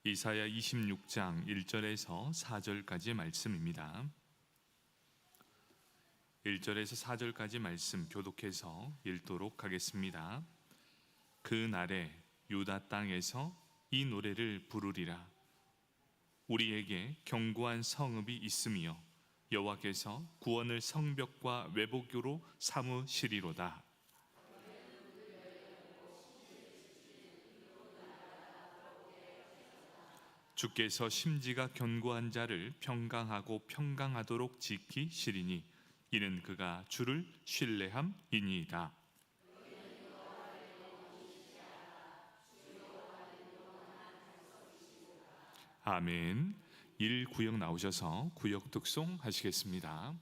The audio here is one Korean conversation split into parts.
이사야 26장 1절에서 4절까지의 말씀입니다. 1절에서 4절까지 말씀 교독해서 읽도록 하겠습니다. 그 날에 유다 땅에서 이 노래를 부르리라. 우리에게 견고한 성읍이 있으며 여호와께서 구원을 성벽과 외복으로 삼으시리로다. 주께서 심지가 견고한 자를 평강하고 평강하도록 지키시리니 이는 그가 주를 신뢰함이니이다. 아멘. 1구역 나오셔서 구역 득송 하시겠습니다.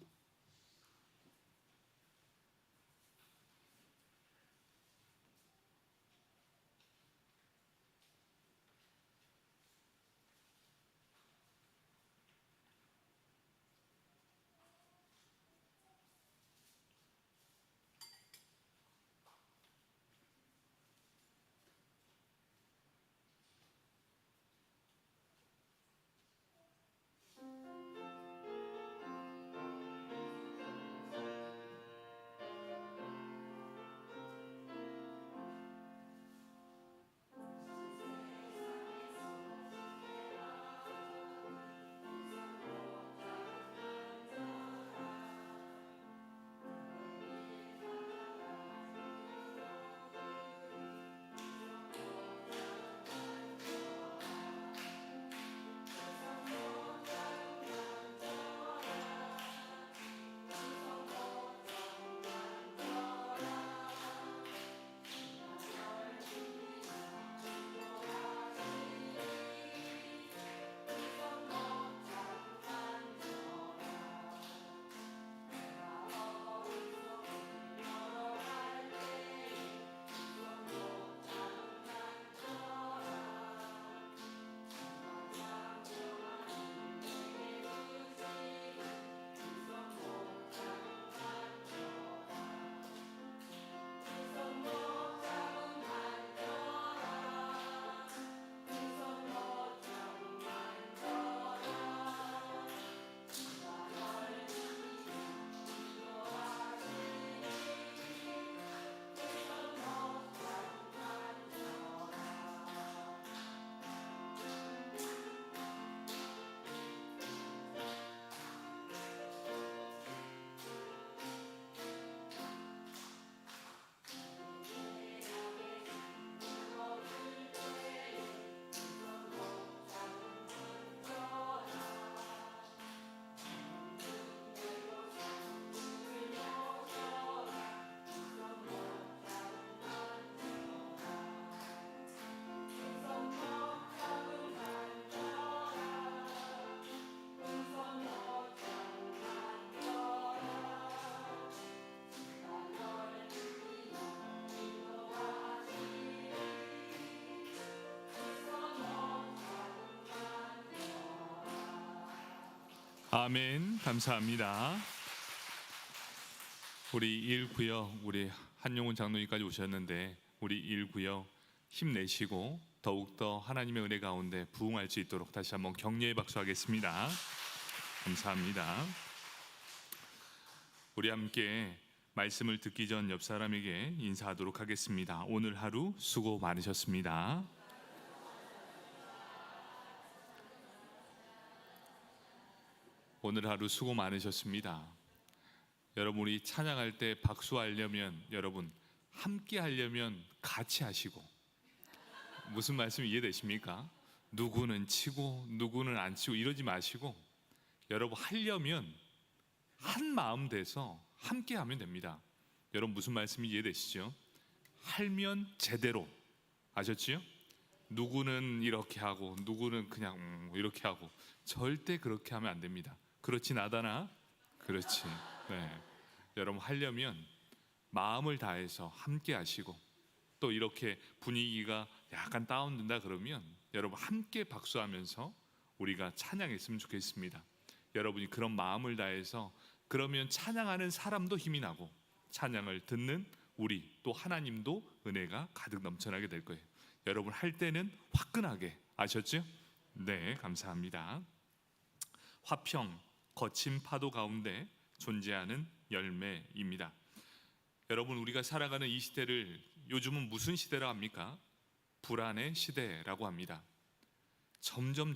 아멘. 감사합니다. 우리 1구역 우리 한용훈 장로님까지 오셨는데 우리 1구역 힘내시고 더욱더 하나님의 은혜 가운데 부흥할 수 있도록 다시 한번 격려의 박수하겠습니다. 감사합니다. 우리 함께 말씀을 듣기 전 옆 사람에게 인사하도록 하겠습니다. 오늘 하루 수고 많으셨습니다. 오늘 하루 수고 많으셨습니다. 여러분이 찬양할 때 박수하려면 여러분 함께 하려면 같이 하시고, 무슨 말씀 이해되십니까? 누구는 치고 누구는 안 치고 이러지 마시고 여러분 하려면 한 마음 돼서 함께 하면 됩니다. 여러분 무슨 말씀이 이해되시죠? 할면 제대로, 아셨지요? 누구는 이렇게 하고 누구는 그냥 이렇게 하고 절대 그렇게 하면 안 됩니다. 그렇지 나다나? 그렇지. 네. 여러분 하려면 마음을 다해서 함께 하시고, 또 이렇게 분위기가 약간 다운된다 그러면 여러분 함께 박수하면서 우리가 찬양했으면 좋겠습니다. 여러분이 그런 마음을 다해서, 그러면 찬양하는 사람도 힘이 나고 찬양을 듣는 우리 또 하나님도 은혜가 가득 넘쳐나게 될 거예요. 여러분 할 때는 화끈하게, 아셨죠? 네, 감사합니다. 화평, 거친 파도 가운데 존재하는 열매입니다. 여러분, 우리가 살아가는 이 시대를 요즘은 무슨 시대라 합니까? 불안의 시대라고 합니다. 점점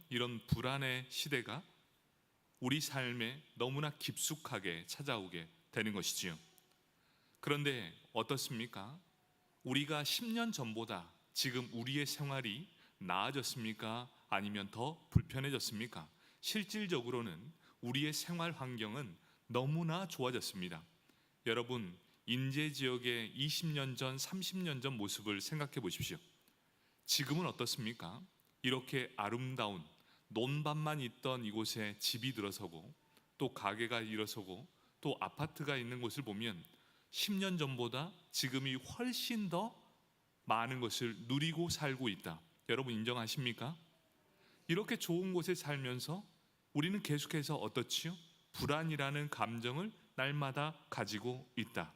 이런 불안의 시대가 우리 삶에 너무나 깊숙하게 찾아오게 되는 것이지요. 그런데 어떻습니까? 우리가 10년 전보다 지금 우리의 생활이 나아졌습니까? 아니면 더 불편해졌습니까? 실질적으로는 우리의 생활 환경은 너무나 좋아졌습니다. 여러분, 인제 지역의 20년 전, 30년 전 모습을 생각해 보십시오. 지금은 어떻습니까? 이렇게 아름다운 논밭만 있던 이곳에 집이 들어서고 또 가게가 일어서고 또 아파트가 있는 곳을 보면 10년 전보다 지금이 훨씬 더 많은 것을 누리고 살고 있다. 여러분 인정하십니까? 이렇게 좋은 곳에 살면서 우리는 계속해서 어떻지요? 불안이라는 감정을 날마다 가지고 있다.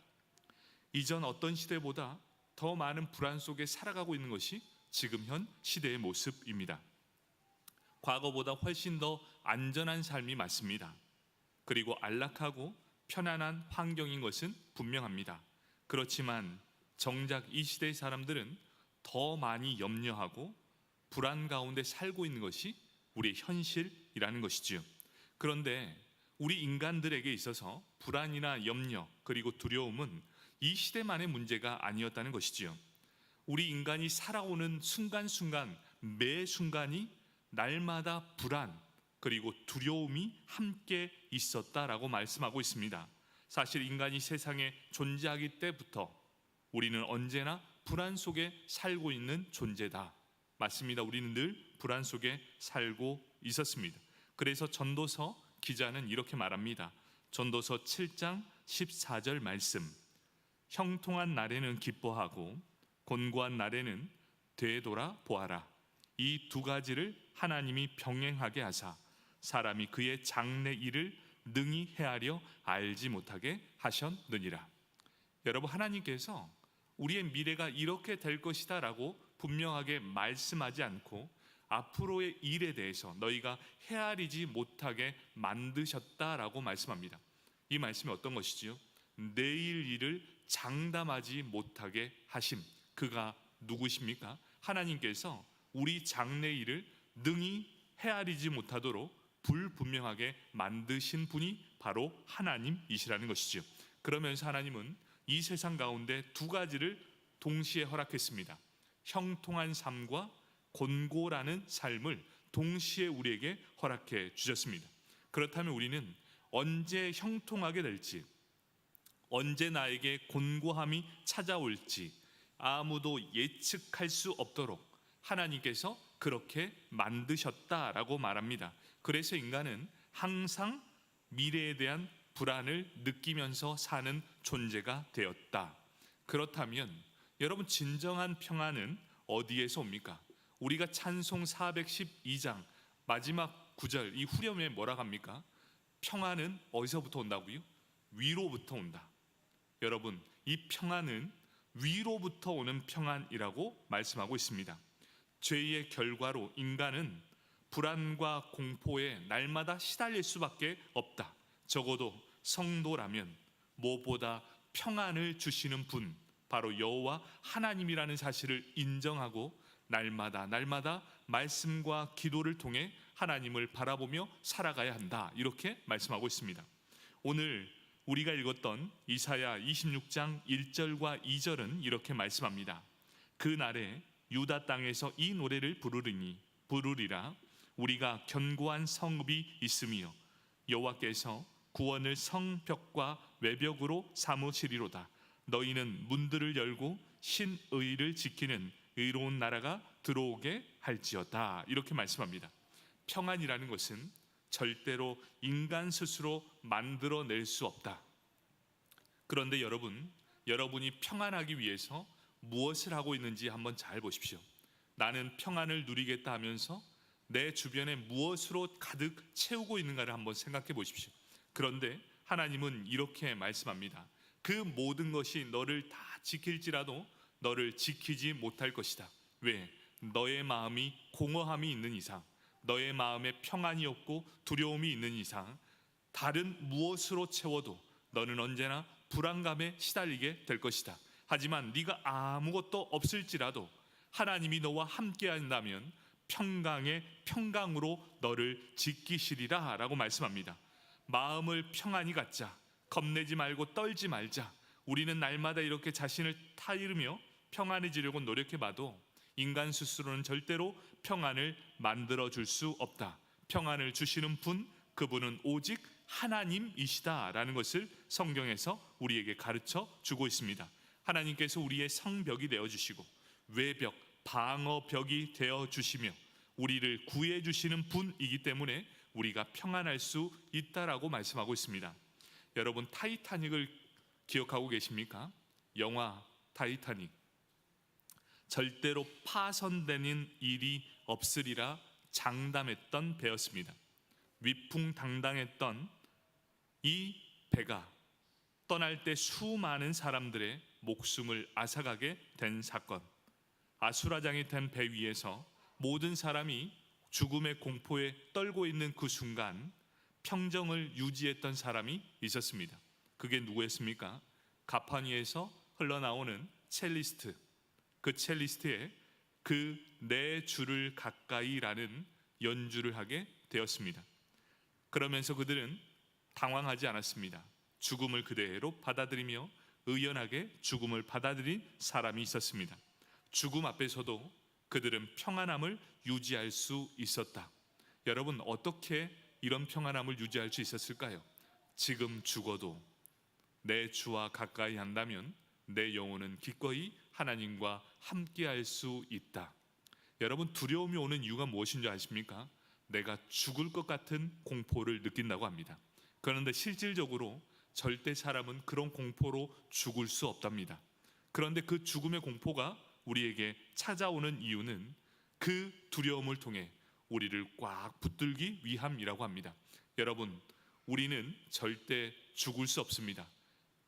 이전 어떤 시대보다 더 많은 불안 속에 살아가고 있는 것이 지금 현 시대의 모습입니다. 과거보다 훨씬 더 안전한 삶이 맞습니다. 그리고 안락하고 편안한 환경인 것은 분명합니다. 그렇지만 정작 이 시대의 사람들은 더 많이 염려하고 불안 가운데 살고 있는 것이 우리의 현실이라는 것이지요. 그런데 우리 인간들에게 있어서 불안이나 염려 그리고 두려움은 이 시대만의 문제가 아니었다는 것이지요. 우리 인간이 살아오는 순간순간 매 순간이 날마다 불안 그리고 두려움이 함께 있었다라고 말씀하고 있습니다. 사실 인간이 세상에 존재하기 때부터 우리는 언제나 불안 속에 살고 있는 존재다. 맞습니다. 우리는 늘 불안 속에 살고 있었습니다. 그래서 전도서 기자는 이렇게 말합니다. 전도서 7장 14절 말씀. 형통한 날에는 기뻐하고 곤고한 날에는 되돌아 보아라. 이 두 가지를 하나님이 병행하게 하사 사람이 그의 장래 일을 능히 헤아려 알지 못하게 하셨느니라. 여러분, 하나님께서 우리의 미래가 이렇게 될 것이다 라고 분명하게 말씀하지 않고 앞으로의 일에 대해서 너희가 헤아리지 못하게 만드셨다라고 말씀합니다. 이 말씀이 어떤 것이지요? 내일 일을 장담하지 못하게 하심. 그가 누구십니까? 하나님께서 우리 장래 일을 능히 헤아리지 못하도록 불분명하게 만드신 분이 바로 하나님이시라는 것이죠. 그러면서 하나님은 이 세상 가운데 두 가지를 동시에 허락했습니다. 형통한 삶과 곤고라는 삶을 동시에 우리에게 허락해 주셨습니다. 그렇다면 우리는 언제 형통하게 될지, 언제 나에게 곤고함이 찾아올지 아무도 예측할 수 없도록 하나님께서 그렇게 만드셨다라고 말합니다. 그래서 인간은 항상 미래에 대한 불안을 느끼면서 사는 존재가 되었다. 그렇다면 여러분, 진정한 평안은 어디에서 옵니까? 우리가 찬송 412장 마지막 구절 이 후렴에 뭐라고 합니까? 평안은 어디서부터 온다고요? 위로부터 온다. 여러분, 이 평안은 위로부터 오는 평안이라고 말씀하고 있습니다. 죄의 결과로 인간은 불안과 공포에 날마다 시달릴 수밖에 없다. 적어도 성도라면 무엇보다 평안을 주시는 분, 바로 여호와 하나님이라는 사실을 인정하고 날마다 말씀과 기도를 통해 하나님을 바라보며 살아가야 한다. 이렇게 말씀하고 있습니다. 오늘 우리가 읽었던 이사야 26장 1절과 2절은 이렇게 말씀합니다. 그 날에 유다 땅에서 이 노래를 부르리라. 우리가 견고한 성읍이 있으며 여호와께서 구원을 성벽과 외벽으로 삼으시리로다. 너희는 문들을 열고 신의를 지키는 의로운 나라가 들어오게 할지어다. 이렇게 말씀합니다. 평안이라는 것은 절대로 인간 스스로 만들어낼 수 없다. 그런데 여러분이 평안하기 위해서 무엇을 하고 있는지 한번 잘 보십시오. 나는 평안을 누리겠다 하면서 내 주변에 무엇으로 가득 채우고 있는가를 한번 생각해 보십시오. 그런데 하나님은 이렇게 말씀합니다. 그 모든 것이 너를 다 지킬지라도 너를 지키지 못할 것이다. 왜? 너의 마음이 공허함이 있는 이상, 너의 마음에 평안이 없고 두려움이 있는 이상 다른 무엇으로 채워도 너는 언제나 불안감에 시달리게 될 것이다. 하지만 네가 아무것도 없을지라도 하나님이 너와 함께 한다면 평강의 평강으로 너를 지키시리라 라고 말씀합니다. 마음을 평안히 갖자. 겁내지 말고 떨지 말자. 우리는 날마다 이렇게 자신을 타이르며 평안해지려고 노력해봐도 인간 스스로는 절대로 평안을 만들어줄 수 없다. 평안을 주시는 분, 그분은 오직 하나님이시다라는 것을 성경에서 우리에게 가르쳐 주고 있습니다. 하나님께서 우리의 성벽이 되어주시고 외벽, 방어벽이 되어주시며 우리를 구해주시는 분이기 때문에 우리가 평안할 수 있다라고 말씀하고 있습니다. 여러분, 타이타닉을 기억하고 계십니까? 영화 타이타닉. 절대로 파손되는 일이 없으리라 장담했던 배였습니다. 위풍당당했던 이 배가 떠날 때 수많은 사람들의 목숨을 앗아가게 된 사건. 아수라장이 된 배 위에서 모든 사람이 죽음의 공포에 떨고 있는 그 순간 평정을 유지했던 사람이 있었습니다. 그게 누구였습니까? 가파니에서 흘러나오는 첼리스트. 그 첼리스트에 그 네 줄을 가까이라는 연주를 하게 되었습니다. 그러면서 그들은 당황하지 않았습니다. 죽음을 그대로 받아들이며 의연하게 죽음을 받아들인 사람이 있었습니다. 죽음 앞에서도 그들은 평안함을 유지할 수 있었다. 여러분, 어떻게 이런 평안함을 유지할 수 있었을까요? 지금 죽어도 내 주와 가까이 한다면 내 영혼은 기꺼이 하나님과 함께할 수 있다. 여러분, 두려움이 오는 이유가 무엇인 줄 아십니까? 내가 죽을 것 같은 공포를 느낀다고 합니다. 그런데 실질적으로 절대 사람은 그런 공포로 죽을 수 없답니다. 그런데 그 죽음의 공포가 우리에게 찾아오는 이유는 그 두려움을 통해 우리를 꽉 붙들기 위함이라고 합니다. 여러분, 우리는 절대 죽을 수 없습니다.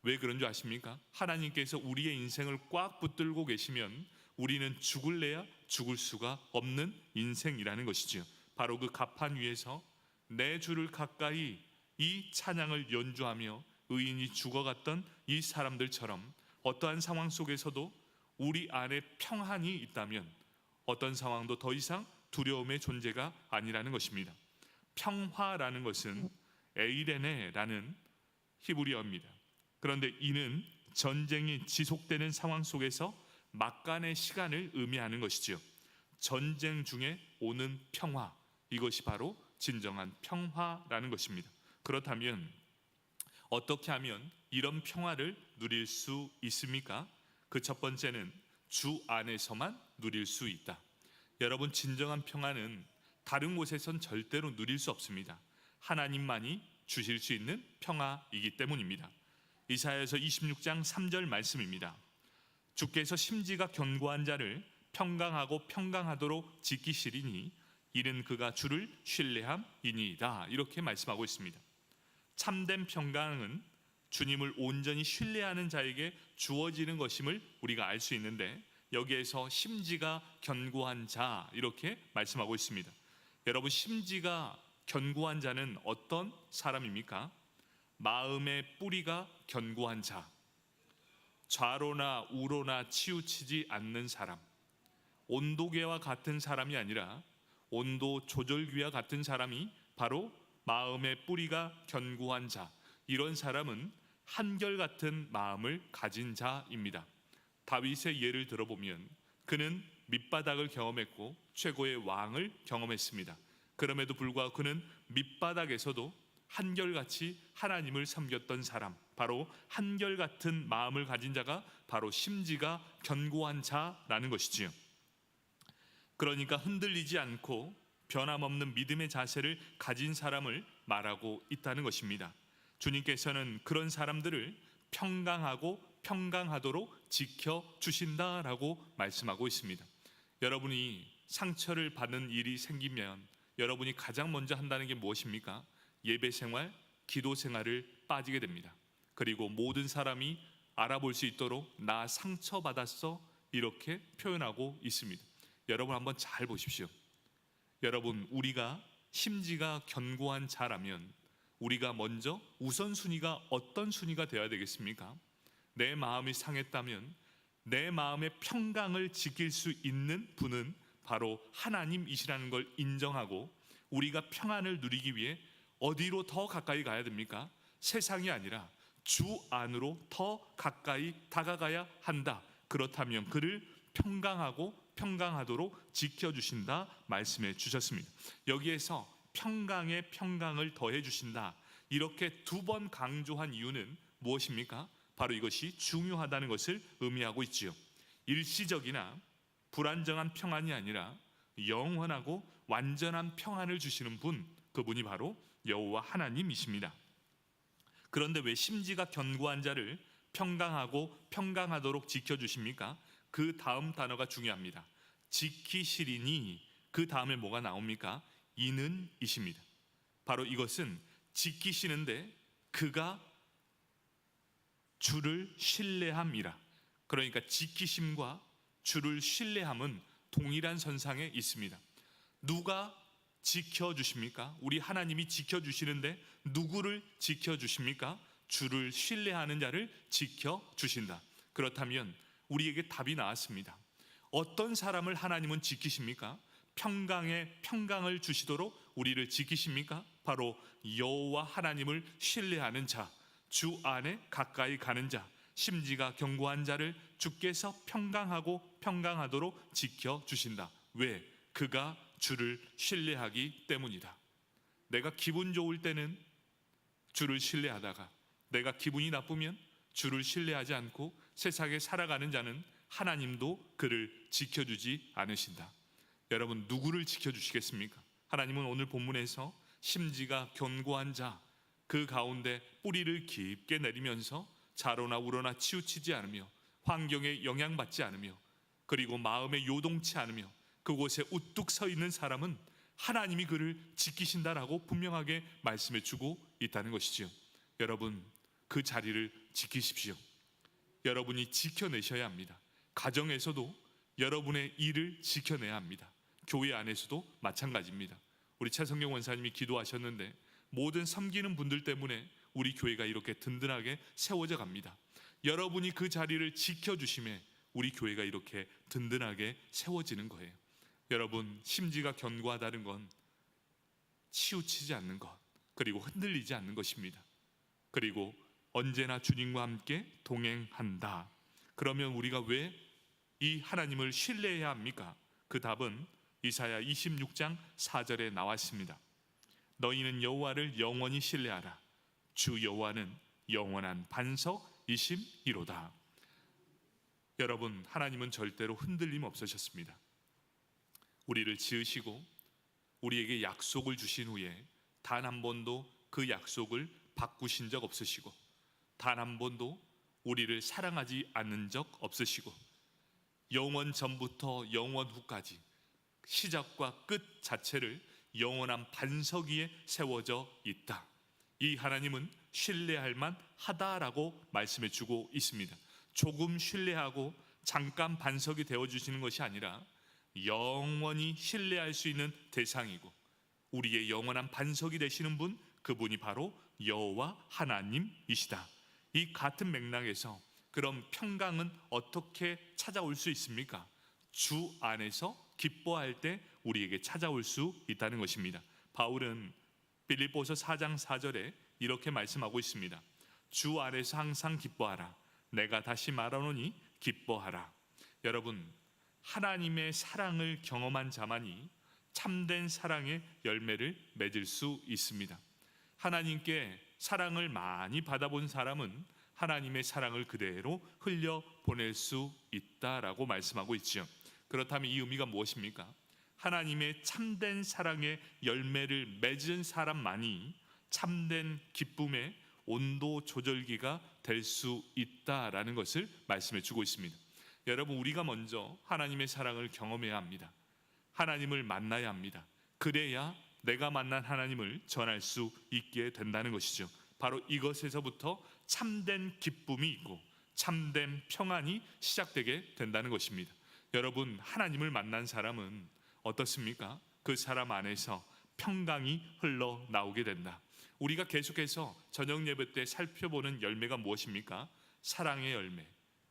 왜 그런 줄 아십니까? 하나님께서 우리의 인생을 꽉 붙들고 계시면 우리는 죽을래야 죽을 수가 없는 인생이라는 것이지요. 바로 그 가판 위에서 내 주를 가까이 이 찬양을 연주하며 의인이 죽어갔던 이 사람들처럼 어떠한 상황 속에서도 우리 안에 평안이 있다면 어떤 상황도 더 이상 두려움의 존재가 아니라는 것입니다. 평화라는 것은 에이레네라는 히브리어입니다. 그런데 이는 전쟁이 지속되는 상황 속에서 막간의 시간을 의미하는 것이죠. 전쟁 중에 오는 평화, 이것이 바로 진정한 평화라는 것입니다. 그렇다면 어떻게 하면 이런 평화를 누릴 수 있습니까? 그 첫 번째는 주 안에서만 누릴 수 있다. 여러분, 진정한 평화는 다른 곳에선 절대로 누릴 수 없습니다. 하나님만이 주실 수 있는 평화이기 때문입니다. 이사야서 26장 3절 말씀입니다. 주께서 심지가 견고한 자를 평강하고 평강하도록 지키시리니 이는 그가 주를 신뢰함이니이다. 이렇게 말씀하고 있습니다. 참된 평강은 주님을 온전히 신뢰하는 자에게 주어지는 것임을 우리가 알 수 있는데, 여기에서 심지가 견고한 자 이렇게 말씀하고 있습니다. 여러분, 심지가 견고한 자는 어떤 사람입니까? 마음의 뿌리가 견고한 자, 좌로나 우로나 치우치지 않는 사람, 온도계와 같은 사람이 아니라 온도 조절기와 같은 사람이 바로 마음의 뿌리가 견고한 자, 이런 사람은 한결같은 마음을 가진 자입니다. 다윗의 예를 들어보면 그는 밑바닥을 경험했고 최고의 왕을 경험했습니다. 그럼에도 불구하고 그는 밑바닥에서도 한결같이 하나님을 섬겼던 사람, 바로 한결같은 마음을 가진 자가 바로 심지가 견고한 자라는 것이지요. 그러니까 흔들리지 않고 변함없는 믿음의 자세를 가진 사람을 말하고 있다는 것입니다. 주님께서는 그런 사람들을 평강하고 평강하도록 지켜주신다라고 말씀하고 있습니다. 여러분이 상처를 받는 일이 생기면 여러분이 가장 먼저 한다는 게 무엇입니까? 예배 생활, 기도 생활을 빠지게 됩니다. 그리고 모든 사람이 알아볼 수 있도록 나 상처받았어 이렇게 표현하고 있습니다. 여러분 한번 잘 보십시오. 여러분, 우리가 심지가 견고한 자라면 우리가 먼저 우선순위가 어떤 순위가 되어야 되겠습니까? 내 마음이 상했다면 내 마음의 평강을 지킬 수 있는 분은 바로 하나님이시라는 걸 인정하고, 우리가 평안을 누리기 위해 어디로 더 가까이 가야 됩니까? 세상이 아니라 주 안으로 더 가까이 다가가야 한다. 그렇다면 그를 평강하고 평강하도록 지켜주신다 말씀해 주셨습니다. 여기에서 평강에 평강을 더해 주신다, 이렇게 두 번 강조한 이유는 무엇입니까? 바로 이것이 중요하다는 것을 의미하고 있지요. 일시적이나 불안정한 평안이 아니라 영원하고 완전한 평안을 주시는 분, 그분이 바로 여호와 하나님이십니다. 그런데 왜 심지가 견고한 자를 평강하고 평강하도록 지켜주십니까? 그 다음 단어가 중요합니다. 지키시리니, 그 다음에 뭐가 나옵니까? 이는 이십니다. 바로 이것은 지키시는데 그가 주를 신뢰함이라. 그러니까 지키심과 주를 신뢰함은 동일한 선상에 있습니다. 누가 지켜주십니까? 우리 하나님이 지켜주시는데 누구를 지켜주십니까? 주를 신뢰하는 자를 지켜주신다. 그렇다면 우리에게 답이 나왔습니다. 어떤 사람을 하나님은 지키십니까? 평강에 평강을 주시도록 우리를 지키십니까? 바로 여호와 하나님을 신뢰하는 자, 주 안에 가까이 가는 자, 심지가 견고한 자를 주께서 평강하고 평강하도록 지켜주신다. 왜? 그가 주를 신뢰하기 때문이다. 내가 기분 좋을 때는 주를 신뢰하다가 내가 기분이 나쁘면 주를 신뢰하지 않고 세상에 살아가는 자는 하나님도 그를 지켜주지 않으신다. 여러분, 누구를 지켜주시겠습니까? 하나님은 오늘 본문에서 심지가 견고한 자, 그 가운데 뿌리를 깊게 내리면서 자로나 우러나 치우치지 않으며 환경에 영향받지 않으며 그리고 마음에 요동치 않으며 그곳에 우뚝 서 있는 사람은 하나님이 그를 지키신다라고 분명하게 말씀해 주고 있다는 것이지요. 여러분, 그 자리를 지키십시오. 여러분이 지켜내셔야 합니다. 가정에서도 여러분의 일을 지켜내야 합니다. 교회 안에서도 마찬가지입니다. 우리 최성경 원사님이 기도하셨는데 모든 섬기는 분들 때문에 우리 교회가 이렇게 든든하게 세워져 갑니다. 여러분이 그 자리를 지켜주심에 우리 교회가 이렇게 든든하게 세워지는 거예요. 여러분, 심지가 견고하다는 건 치우치지 않는 것, 그리고 흔들리지 않는 것입니다. 그리고 언제나 주님과 함께 동행한다. 그러면 우리가 왜 이 하나님을 신뢰해야 합니까? 그 답은 이사야 26장 4절에 나왔습니다. 너희는 여호와를 영원히 신뢰하라. 주 여호와는 영원한 반석이심이로다. 여러분, 하나님은 절대로 흔들림 없으셨습니다. 우리를 지으시고 우리에게 약속을 주신 후에 단 한 번도 그 약속을 바꾸신 적 없으시고 단 한 번도 우리를 사랑하지 않는 적 없으시고 영원 전부터 영원 후까지 시작과 끝 자체를 영원한 반석 위에 세워져 있다. 이 하나님은 신뢰할 만하다라고 말씀해 주고 있습니다. 조금 신뢰하고 잠깐 반석이 되어주시는 것이 아니라 영원히 신뢰할 수 있는 대상이고 우리의 영원한 반석이 되시는 분, 그분이 바로 여호와 하나님이시다. 이 같은 맥락에서 그럼 평강은 어떻게 찾아올 수 있습니까? 주 안에서 기뻐할 때 우리에게 찾아올 수 있다는 것입니다. 바울은 빌립보서 4장 4절에 이렇게 말씀하고 있습니다. 주 안에서 항상 기뻐하라. 내가 다시 말하노니 기뻐하라. 여러분, 하나님의 사랑을 경험한 자만이 참된 사랑의 열매를 맺을 수 있습니다. 하나님께 사랑을 많이 받아본 사람은 하나님의 사랑을 그대로 흘려보낼 수 있다라고 말씀하고 있죠. 그렇다면 이 의미가 무엇입니까? 하나님의 참된 사랑의 열매를 맺은 사람만이 참된 기쁨의 온도 조절기가 될 수 있다라는 것을 말씀해 주고 있습니다. 여러분, 우리가 먼저 하나님의 사랑을 경험해야 합니다. 하나님을 만나야 합니다. 그래야 내가 만난 하나님을 전할 수 있게 된다는 것이죠. 바로 이것에서부터 참된 기쁨이 있고 참된 평안이 시작되게 된다는 것입니다. 여러분, 하나님을 만난 사람은 어떻습니까? 그 사람 안에서 평강이 흘러나오게 된다. 우리가 계속해서 저녁 예배 때 살펴보는 열매가 무엇입니까? 사랑의 열매,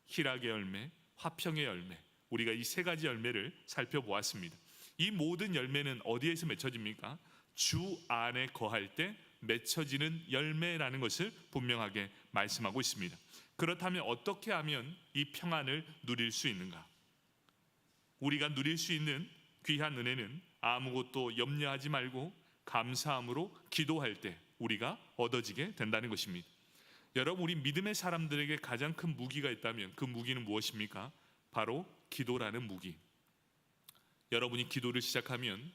희락의 열매, 화평의 열매. 우리가 이 세 가지 열매를 살펴보았습니다. 이 모든 열매는 어디에서 맺혀집니까? 주 안에 거할 때 맺혀지는 열매라는 것을 분명하게 말씀하고 있습니다. 그렇다면 어떻게 하면 이 평안을 누릴 수 있는가? 우리가 누릴 수 있는 귀한 은혜는 아무것도 염려하지 말고 감사함으로 기도할 때 우리가 얻어지게 된다는 것입니다. 여러분, 우리 믿음의 사람들에게 가장 큰 무기가 있다면 그 무기는 무엇입니까? 바로 기도라는 무기. 여러분이 기도를 시작하면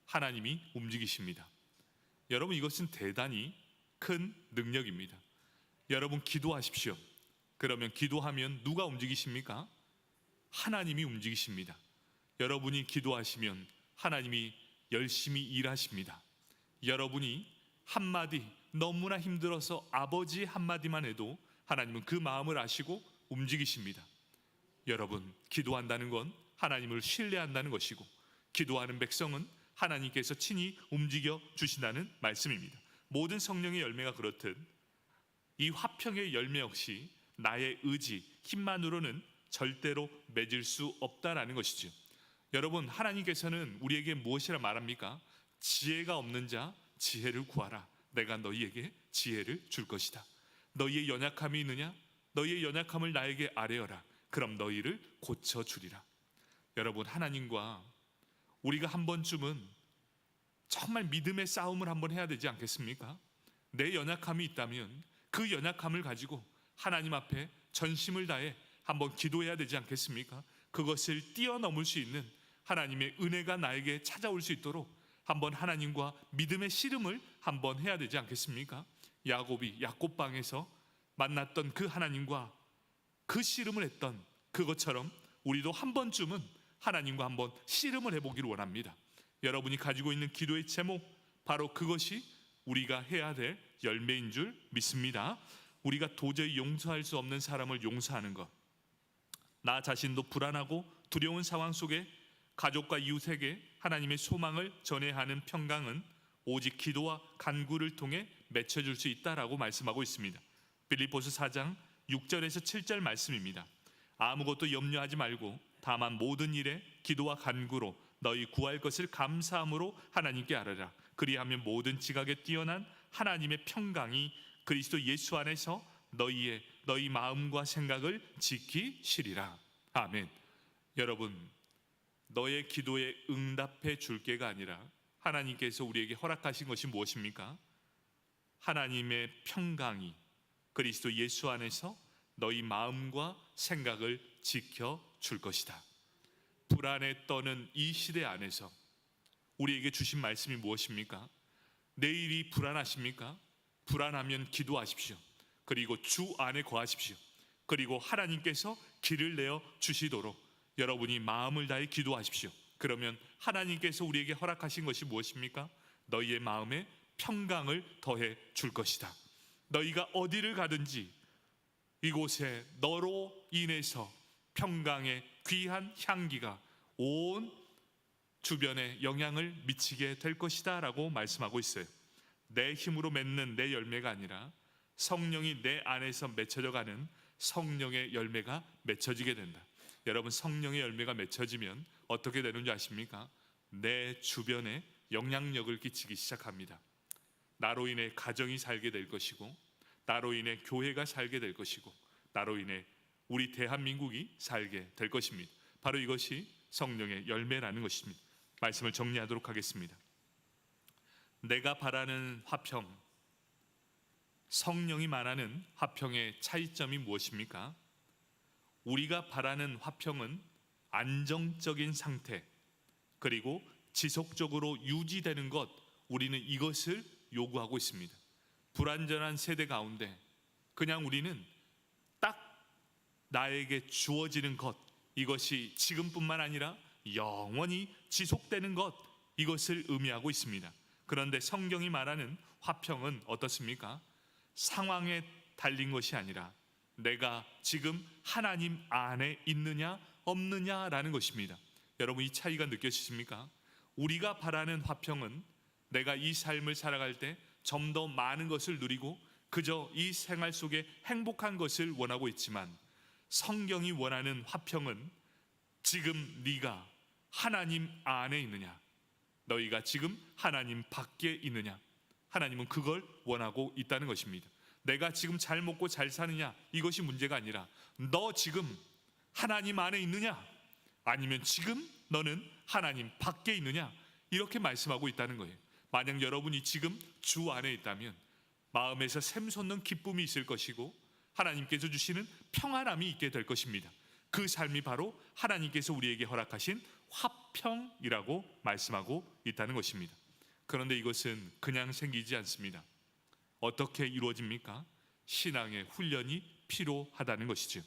하나님이 움직이십니다. 여러분, 이것은 대단히 큰 능력입니다. 여러분, 기도하십시오. 그러면 기도하면 누가 움직이십니까? 하나님이 움직이십니다. 여러분이 기도하시면 하나님이 열심히 일하십니다. 여러분이 한마디, 너무나 힘들어서 아버지 한마디만 해도 하나님은 그 마음을 아시고 움직이십니다. 여러분, 기도한다는 건 하나님을 신뢰한다는 것이고, 기도하는 백성은 하나님께서 친히 움직여 주신다는 말씀입니다. 모든 성령의 열매가 그렇듯 이 화평의 열매 역시 나의 의지, 힘만으로는 절대로 맺을 수 없다라는 것이죠. 여러분, 하나님께서는 우리에게 무엇이라 말합니까? 지혜가 없는 자 지혜를 구하라. 내가 너희에게 지혜를 줄 것이다. 너희의 연약함이 있느냐? 너희의 연약함을 나에게 아뢰어라. 그럼 너희를 고쳐주리라. 여러분, 하나님과 우리가 한 번쯤은 정말 믿음의 싸움을 한번 해야 되지 않겠습니까? 내 연약함이 있다면 그 연약함을 가지고 하나님 앞에 전심을 다해 한번 기도해야 되지 않겠습니까? 그것을 뛰어넘을 수 있는 하나님의 은혜가 나에게 찾아올 수 있도록 한번 하나님과 믿음의 씨름을 한번 해야 되지 않겠습니까? 야곱이 야곱방에서 만났던 그 하나님과 그 씨름을 했던 그것처럼 우리도 한 번쯤은 하나님과 한번 씨름을 해보기를 원합니다. 여러분이 가지고 있는 기도의 제목, 바로 그것이 우리가 해야 될 열매인 줄 믿습니다. 우리가 도저히 용서할 수 없는 사람을 용서하는 것, 나 자신도 불안하고 두려운 상황 속에 가족과 이웃에게 하나님의 소망을 전해야 하는 평강은 오직 기도와 간구를 통해 맺혀질 수 있다라고 말씀하고 있습니다. 빌립보서 4장 6절에서 7절 말씀입니다. 아무것도 염려하지 말고 다만 모든 일에 기도와 간구로 너희 구할 것을 감사함으로 하나님께 아뢰라. 그리하면 모든 지각에 뛰어난 하나님의 평강이 그리스도 예수 안에서 너희 마음과 생각을 지키시리라. 아멘. 여러분, 너의 기도에 응답해 줄게가 아니라 하나님께서 우리에게 허락하신 것이 무엇입니까? 하나님의 평강이 그리스도 예수 안에서 너희 마음과 생각을 지켜줄 것이다. 불안에 떠는 이 시대 안에서 우리에게 주신 말씀이 무엇입니까? 내일이 불안하십니까? 불안하면 기도하십시오. 그리고 주 안에 거하십시오. 그리고 하나님께서 길을 내어 주시도록 여러분이 마음을 다해 기도하십시오. 그러면 하나님께서 우리에게 허락하신 것이 무엇입니까? 너희의 마음에 평강을 더해 줄 것이다. 너희가 어디를 가든지 이곳에 너로 인해서 평강의 귀한 향기가 온 주변에 영향을 미치게 될 것이다 라고 말씀하고 있어요. 내 힘으로 맺는 내 열매가 아니라 성령이 내 안에서 맺혀져 가는 성령의 열매가 맺혀지게 된다. 여러분, 성령의 열매가 맺혀지면 어떻게 되는 줄 아십니까? 내 주변에 영향력을 끼치기 시작합니다. 나로 인해 가정이 살게 될 것이고, 나로 인해 교회가 살게 될 것이고, 나로 인해 우리 대한민국이 살게 될 것입니다. 바로 이것이 성령의 열매라는 것입니다. 말씀을 정리하도록 하겠습니다. 내가 바라는 화평, 성령이 말하는 화평의 차이점이 무엇입니까? 우리가 바라는 화평은 안정적인 상태, 그리고 지속적으로 유지되는 것, 우리는 이것을 요구하고 있습니다. 불완전한 세대 가운데 그냥 우리는 딱 나에게 주어지는 것, 이것이 지금뿐만 아니라 영원히 지속되는 것, 이것을 의미하고 있습니다. 그런데 성경이 말하는 화평은 어떻습니까? 상황에 달린 것이 아니라 내가 지금 하나님 안에 있느냐 없느냐라는 것입니다. 여러분, 이 차이가 느껴지십니까? 우리가 바라는 화평은 내가 이 삶을 살아갈 때 좀 더 많은 것을 누리고 그저 이 생활 속에 행복한 것을 원하고 있지만, 성경이 원하는 화평은 지금 네가 하나님 안에 있느냐, 너희가 지금 하나님 밖에 있느냐, 하나님은 그걸 원하고 있다는 것입니다. 내가 지금 잘 먹고 잘 사느냐, 이것이 문제가 아니라 너 지금 하나님 안에 있느냐, 아니면 지금 너는 하나님 밖에 있느냐, 이렇게 말씀하고 있다는 거예요. 만약 여러분이 지금 주 안에 있다면 마음에서 샘솟는 기쁨이 있을 것이고 하나님께서 주시는 평안함이 있게 될 것입니다. 그 삶이 바로 하나님께서 우리에게 허락하신 화평이라고 말씀하고 있다는 것입니다. 그런데 이것은 그냥 생기지 않습니다. 어떻게 이루어집니까? 신앙의 훈련이 필요하다는 것이죠.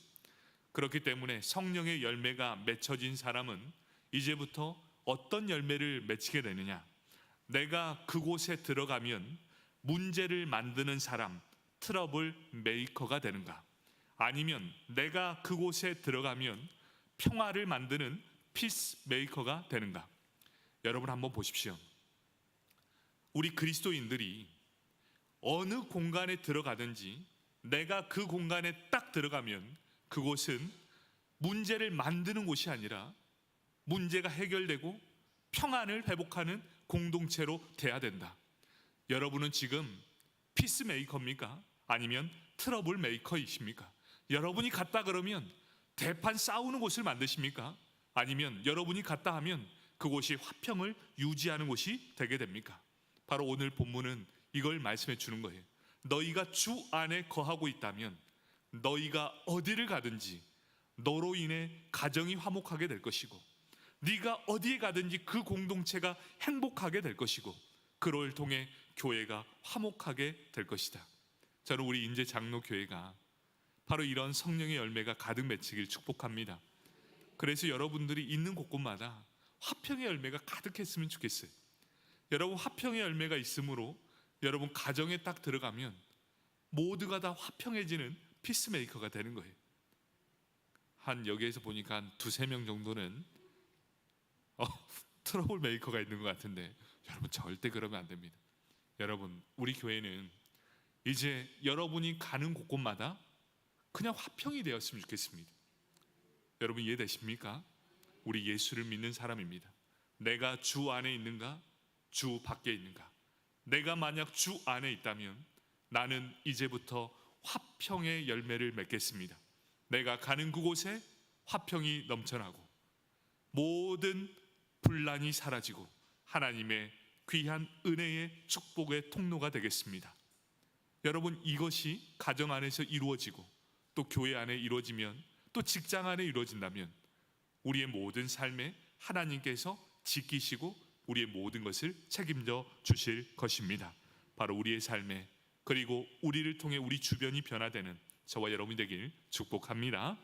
그렇기 때문에 성령의 열매가 맺혀진 사람은 이제부터 어떤 열매를 맺히게 되느냐, 내가 그곳에 들어가면 문제를 만드는 사람, 트러블 메이커가 되는가, 아니면 내가 그곳에 들어가면 평화를 만드는 피스 메이커가 되는가. 여러분 한번 보십시오. 우리 그리스도인들이 어느 공간에 들어가든지 내가 그 공간에 딱 들어가면 그곳은 문제를 만드는 곳이 아니라 문제가 해결되고 평안을 회복하는 공동체로 돼야 된다. 여러분은 지금 피스메이커입니까? 아니면 트러블 메이커이십니까? 여러분이 갔다 그러면 대판 싸우는 곳을 만드십니까? 아니면 여러분이 갔다 하면 그곳이 화평을 유지하는 곳이 되게 됩니까? 바로 오늘 본문은 이걸 말씀해 주는 거예요. 너희가 주 안에 거하고 있다면 너희가 어디를 가든지 너로 인해 가정이 화목하게 될 것이고, 네가 어디에 가든지 그 공동체가 행복하게 될 것이고, 그를 통해 교회가 화목하게 될 것이다. 저는 우리 인제 장로교회가 바로 이런 성령의 열매가 가득 맺히길 축복합니다. 그래서 여러분들이 있는 곳곳마다 화평의 열매가 가득했으면 좋겠어요. 여러분, 화평의 열매가 있으므로 여러분 가정에 딱 들어가면 모두가 다 화평해지는 피스메이커가 되는 거예요. 한 여기에서 보니까 한 두세 명 정도는 트러블 메이커가 있는 것 같은데, 여러분 절대 그러면 안 됩니다. 여러분, 우리 교회는 이제 여러분이 가는 곳곳마다 그냥 화평이 되었으면 좋겠습니다. 여러분 이해되십니까? 우리 예수를 믿는 사람입니다. 내가 주 안에 있는가, 주 밖에 있는가? 내가 만약 주 안에 있다면 나는 이제부터 화평의 열매를 맺겠습니다. 내가 가는 그곳에 화평이 넘쳐나고 모든 분란이 사라지고 하나님의 귀한 은혜의 축복의 통로가 되겠습니다. 여러분, 이것이 가정 안에서 이루어지고 또 교회 안에 이루어지면, 또 직장 안에 이루어진다면 우리의 모든 삶에 하나님께서 지키시고 우리의 모든 것을 책임져 주실 것입니다. 바로 우리의 삶에, 그리고 우리를 통해 우리 주변이 변화되는 저와 여러분이 되길 축복합니다.